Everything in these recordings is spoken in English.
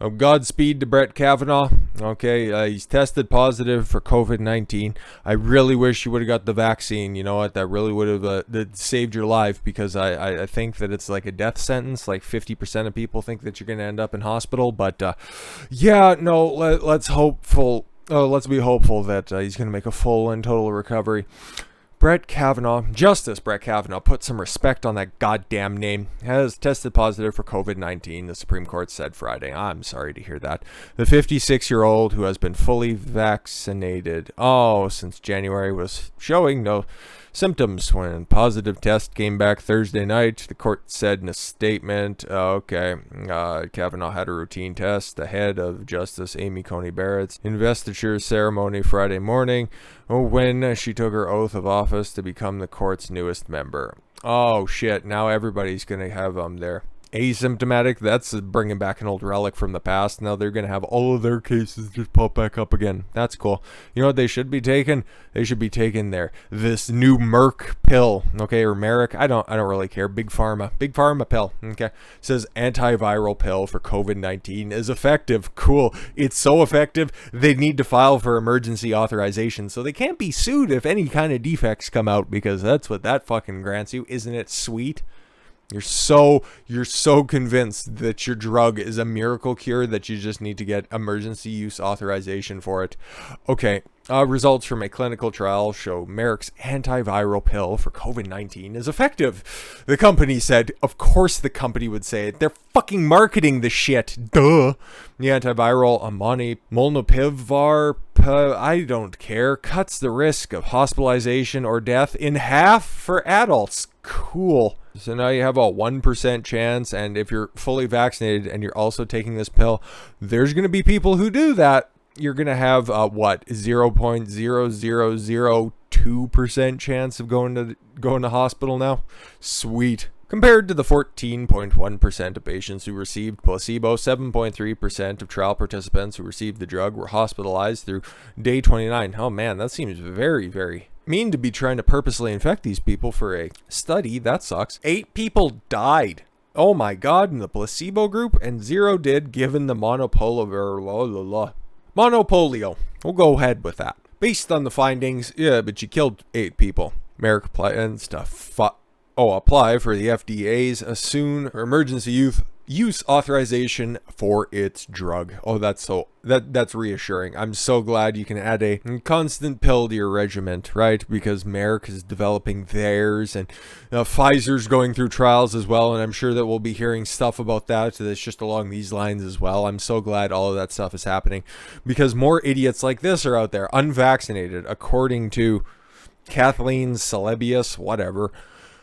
Godspeed to Brett Kavanaugh. Okay, he's tested positive for COVID-19. I really wish you would have got the vaccine. You know what? That really would have saved your life, because I think that it's like a death sentence. Like 50% of people think that you're going to end up in hospital. But yeah, no, let's be hopeful that he's going to make a full and total recovery. Justice Brett Kavanaugh, put some respect on that goddamn name, has tested positive for COVID-19, the Supreme Court said Friday. I'm sorry to hear that. The 56-year-old, who has been fully vaccinated, since January, was showing no symptoms when positive test came back Thursday night. The court said in a statement, Kavanaugh had a routine test ahead of Justice Amy Coney Barrett's investiture ceremony Friday morning, when she took her oath of office to become the court's newest member. Oh shit, now everybody's gonna have their asymptomatic. That's bringing back an old relic from the past. Now they're gonna have all of their cases just pop back up again. That's cool. You know what they should be taking? They should be taking this new Merck pill, okay, or Merck. I don't really care. Big pharma pill. Okay, it says antiviral pill for COVID-19 is effective. Cool. It's so effective they need to file for emergency authorization, so they can't be sued if any kind of defects come out, because that's what that fucking grants you. Isn't it sweet? You're so convinced that your drug is a miracle cure that you just need to get emergency use authorization for it. Okay, results from a clinical trial show Merck's antiviral pill for COVID-19 is effective. The company said, of course the company would say it. They're fucking marketing the shit. Duh. The antiviral molnupiravir, I don't care, cuts the risk of hospitalization or death in half for adults. Cool. So now you have a 1% chance, and if you're fully vaccinated and you're also taking this pill, there's going to be people who do that. You're going to have 0.0002% chance of going to hospital now. Sweet. Compared to the 14.1% of patients who received placebo, 7.3% of trial participants who received the drug were hospitalized through day 29. Oh man, that seems very, very mean to be trying to purposely infect these people for a study. That sucks. 8 people died. Oh my god, in the placebo group, and 0 did given the monopolio. We'll go ahead with that. Based on the findings, yeah, but you killed 8 people. Merck and stuff. Apply for the FDA's soon emergency use authorization for its drug. Oh, that's reassuring. I'm so glad you can add a constant pill to your regimen, right? Because Merck is developing theirs, and Pfizer's going through trials as well, and I'm sure that we'll be hearing stuff about that that's just along these lines as well. I'm so glad all of that stuff is happening, because more idiots like this are out there, unvaccinated, according to Kathleen Celebius, whatever.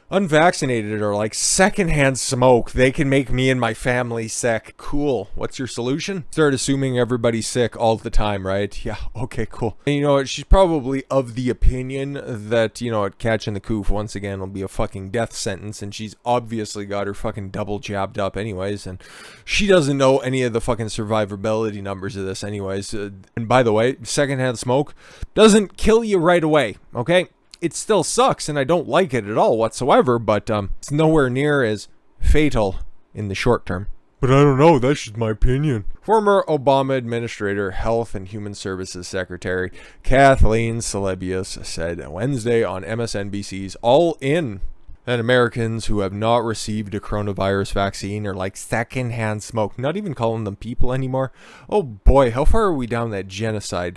Unvaccinated are like secondhand smoke. They can make me and my family sick. Cool. What's your solution? Start assuming everybody's sick all the time, right? Yeah, okay, cool. And you know what? She's probably of the opinion that, catching the coof once again will be a fucking death sentence, and she's obviously got her fucking double jabbed up anyways, and she doesn't know any of the fucking survivability numbers of this anyways. And by the way, secondhand smoke doesn't kill you right away, okay? It still sucks, and I don't like it at all whatsoever, but it's nowhere near as fatal in the short term. But I don't know, that's just my opinion. Former Obama Administrator, Health and Human Services Secretary Kathleen Celebius said Wednesday on MSNBC's All In that Americans who have not received a coronavirus vaccine are like secondhand smoke. Not even calling them people anymore. Oh boy, how far are we down that genocide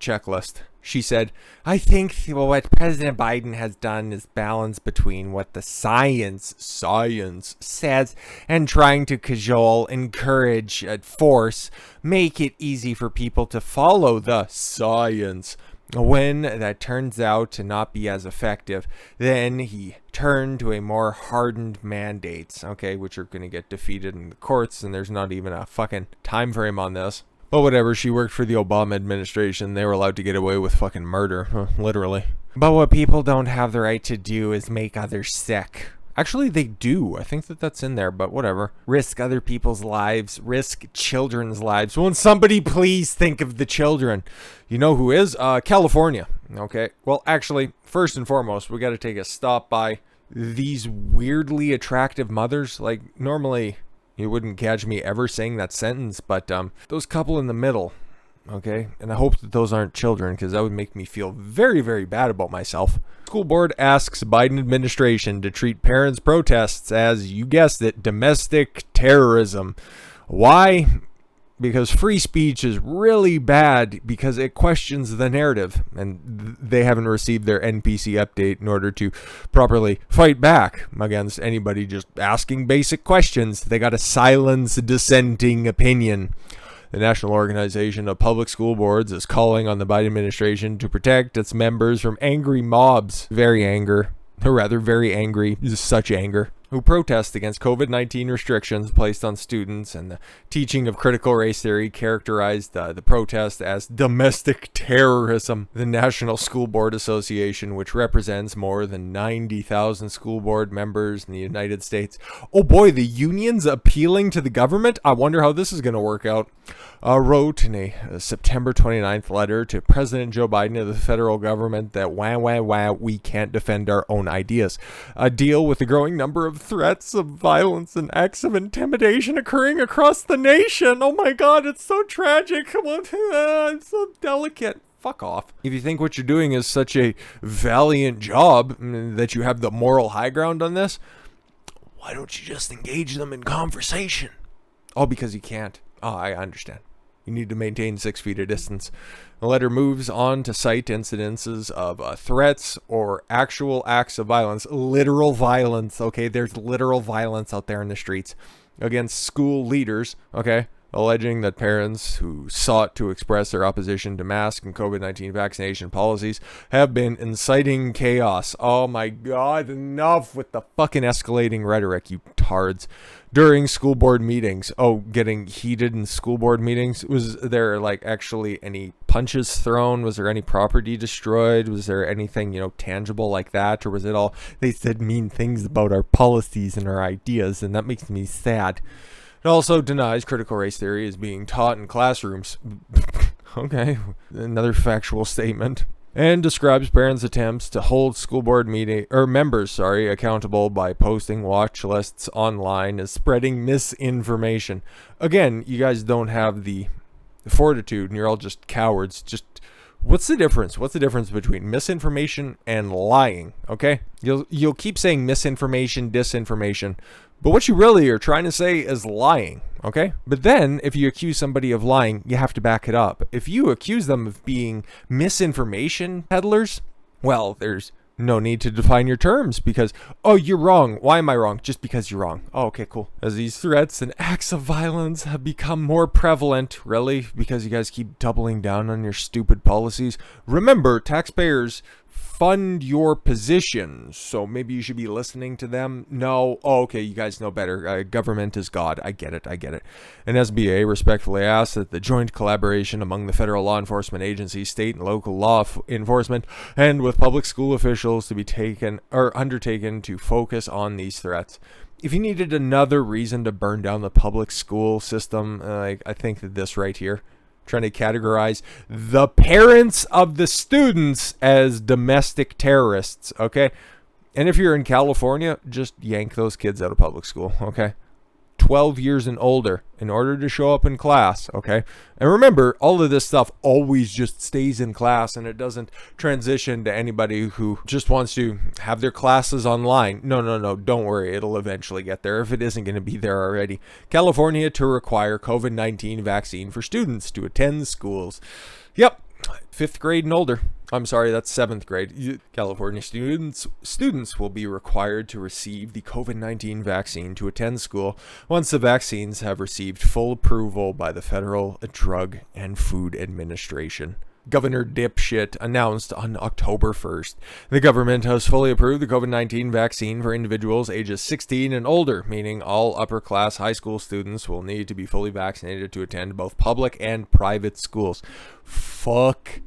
checklist? She said, I think what President Biden has done is balance between what the science says and trying to cajole, encourage, force, make it easy for people to follow the science. When that turns out to not be as effective, then he turned to a more hardened mandates, okay, which are going to get defeated in the courts, and there's not even a fucking time frame on this. But whatever, she worked for the Obama administration. They were allowed to get away with fucking murder, literally. But what people don't have the right to do is make others sick. Actually, they do. I think that's in there, but whatever. Risk other people's lives. Risk children's lives. Won't somebody please think of the children? You know who is? California. Okay. Well, actually, first and foremost, we got to take a stop by these weirdly attractive mothers. Like, normally, You wouldn't catch me ever saying that sentence, but those couple in the middle, okay? And I hope that those aren't children, because that would make me feel very, very bad about myself. School board asks Biden administration to treat parents' protests as, you guessed it, domestic terrorism. Why? Because free speech is really bad because it questions the narrative, and they haven't received their NPC update in order to properly fight back against anybody just asking basic questions. They got to silence dissenting opinion. The National Organization of Public School Boards is calling on the Biden administration to protect its members from angry mobs. Very angry, such anger, who protest against COVID-19 restrictions placed on students, and the teaching of critical race theory characterized the protest as domestic terrorism. The National School Board Association, which represents more than 90,000 school board members in the United States. Oh boy, the union's appealing to the government? I wonder how this is going to work out. Wrote in a September 29th letter to President Joe Biden of the federal government that we can't defend our own ideas. Deal with the growing number of threats of violence and acts of intimidation occurring across the nation. Oh my God, it's so tragic. It's so delicate. Fuck off. If you think what you're doing is such a valiant job, that you have the moral high ground on this, why don't you just engage them in conversation? Oh, because you can't. Oh, I understand. You need to maintain 6 feet of distance. The letter moves on to cite incidences of threats or actual acts of violence, literal violence, okay? There's literal violence out there in the streets against school leaders, okay? Alleging that parents who sought to express their opposition to mask and COVID-19 vaccination policies have been inciting chaos. Oh my God, enough with the fucking escalating rhetoric, you tards. During school board meetings. Oh, getting heated in school board meetings. Was there like actually any punches thrown? Was there any property destroyed? Was there anything, tangible like that? Or was it all, they said mean things about our policies and our ideas, and that makes me sad. It also denies critical race theory is being taught in classrooms. Okay, another factual statement. And describes parents' attempts to hold school board members accountable by posting watch lists online as spreading misinformation. Again, you guys don't have the fortitude, and you're all just cowards. Just what's the difference? What's the difference between misinformation and lying? Okay, you'll keep saying misinformation, disinformation, but what you really are trying to say is lying, okay? But then, if you accuse somebody of lying, you have to back it up. If you accuse them of being misinformation peddlers, well, there's no need to define your terms because, oh, you're wrong. Why am I wrong? Just because you're wrong. Oh, okay, cool. As these threats and acts of violence have become more prevalent, really, because you guys keep doubling down on your stupid policies. Remember, taxpayers fund your positions, so maybe you should be listening to them. No, oh, okay, you guys know better. Government is God. I get it. An SBA respectfully asks that the joint collaboration among the federal law enforcement agencies, state and local law enforcement, and with public school officials to be undertaken to focus on these threats. If you needed another reason to burn down the public school system, I think that this right here, trying to categorize the parents of the students as domestic terrorists, okay? And if you're in California, just yank those kids out of public school, okay? 12 years and older in order to show up in class, okay? And remember, all of this stuff always just stays in class and it doesn't transition to anybody who just wants to have their classes online. No, don't worry. It'll eventually get there if it isn't going to be there already. California to require COVID-19 vaccine for students to attend schools. Yep, 5th grade and older. I'm sorry, that's 7th grade. California students will be required to receive the COVID-19 vaccine to attend school once the vaccines have received full approval by the Federal Drug and Food Administration. Governor Dipshit announced on October 1st. The government has fully approved the COVID-19 vaccine for individuals ages 16 and older, meaning all upper-class high school students will need to be fully vaccinated to attend both public and private schools. Fuck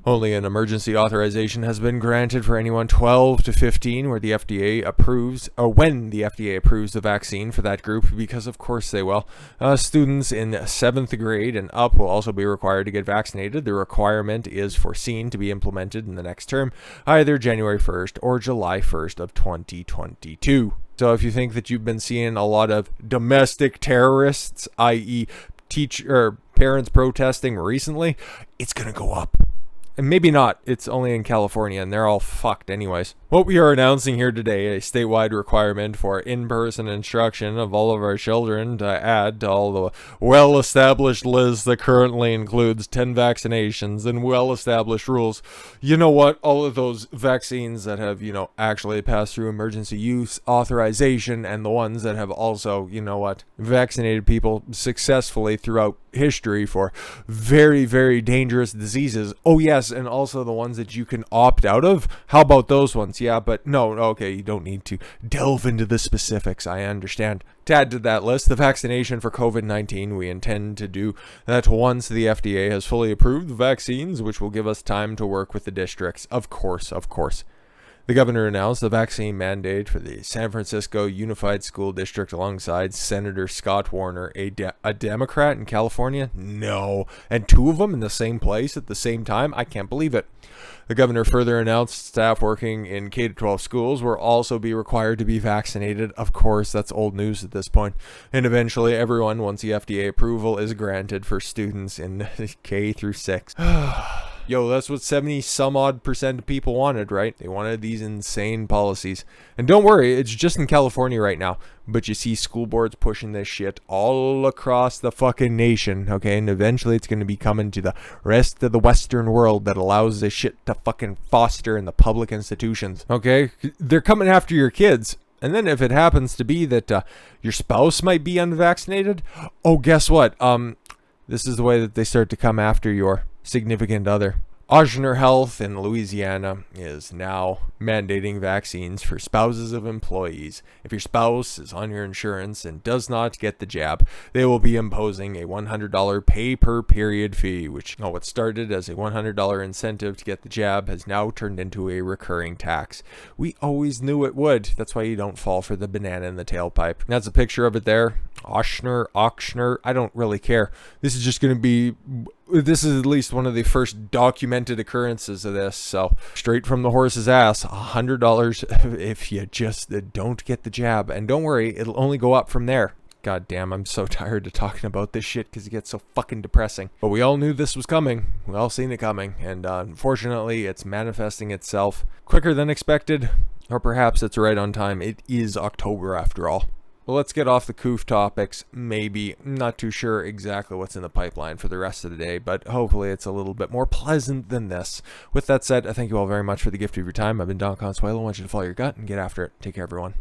Only an emergency authorization has been granted for anyone 12 to 15 where the FDA approves, or when the FDA approves the vaccine for that group, because of course they will. Students in 7th grade and up will also be required to get vaccinated. The requirement is foreseen to be implemented in the next term, either January 1st or July 1st of 2022. So if you think that you've been seeing a lot of domestic terrorists, i.e. parents protesting recently, it's gonna go up. And maybe not, it's only in California and they're all fucked anyways. What we are announcing here today, a statewide requirement for in-person instruction of all of our children to add to all the well-established list that currently includes 10 vaccinations and well-established rules. You know what? All of those vaccines that have, actually passed through emergency use authorization, and the ones that have also, vaccinated people successfully throughout history for very, very dangerous diseases. Oh yes, and also the ones that you can opt out of. How about those ones? Yeah, but no, okay, you don't need to delve into the specifics, I understand. To add to that list, the vaccination for COVID-19, we intend to do that once the FDA has fully approved the vaccines, which will give us time to work with the districts. Of course. The governor announced the vaccine mandate for the San Francisco Unified School District alongside Senator Scott Warner, a Democrat in California. No. And two of them in the same place at the same time? I can't believe it. The governor further announced staff working in K-12 schools will also be required to be vaccinated. Of course, that's old news at this point. And eventually everyone, once the FDA approval is granted for students in K through 6. Yo, that's what 70-some-odd% of people wanted, right? They wanted these insane policies. And don't worry, it's just in California right now. But you see school boards pushing this shit all across the fucking nation, okay? And eventually it's going to be coming to the rest of the Western world that allows this shit to fucking foster in the public institutions, okay? They're coming after your kids. And then if it happens to be that your spouse might be unvaccinated, oh, guess what? This is the way that they start to come after your significant other. Ochsner Health in Louisiana is now mandating vaccines for spouses of employees. If your spouse is on your insurance and does not get the jab, they will be imposing a $100 pay-per-period fee, which, what started as a $100 incentive to get the jab has now turned into a recurring tax. We always knew it would. That's why you don't fall for the banana in the tailpipe. That's a picture of it there. Ochsner, I don't really care. This is at least one of the first documented occurrences of this. So straight from the horse's ass, $100 if you just don't get the jab. And don't worry, it'll only go up from there. God damn, I'm so tired of talking about this shit because it gets so fucking depressing. But we all knew this was coming. We all seen it coming. And unfortunately, it's manifesting itself quicker than expected. Or perhaps it's right on time. It is October after all. Well, let's get off the coof topics. Maybe. I'm not too sure exactly what's in the pipeline for the rest of the day, but hopefully it's a little bit more pleasant than this. With that said, I thank you all very much for the gift of your time. I've been Don Consuelo. I want you to follow your gut and get after it. Take care, everyone.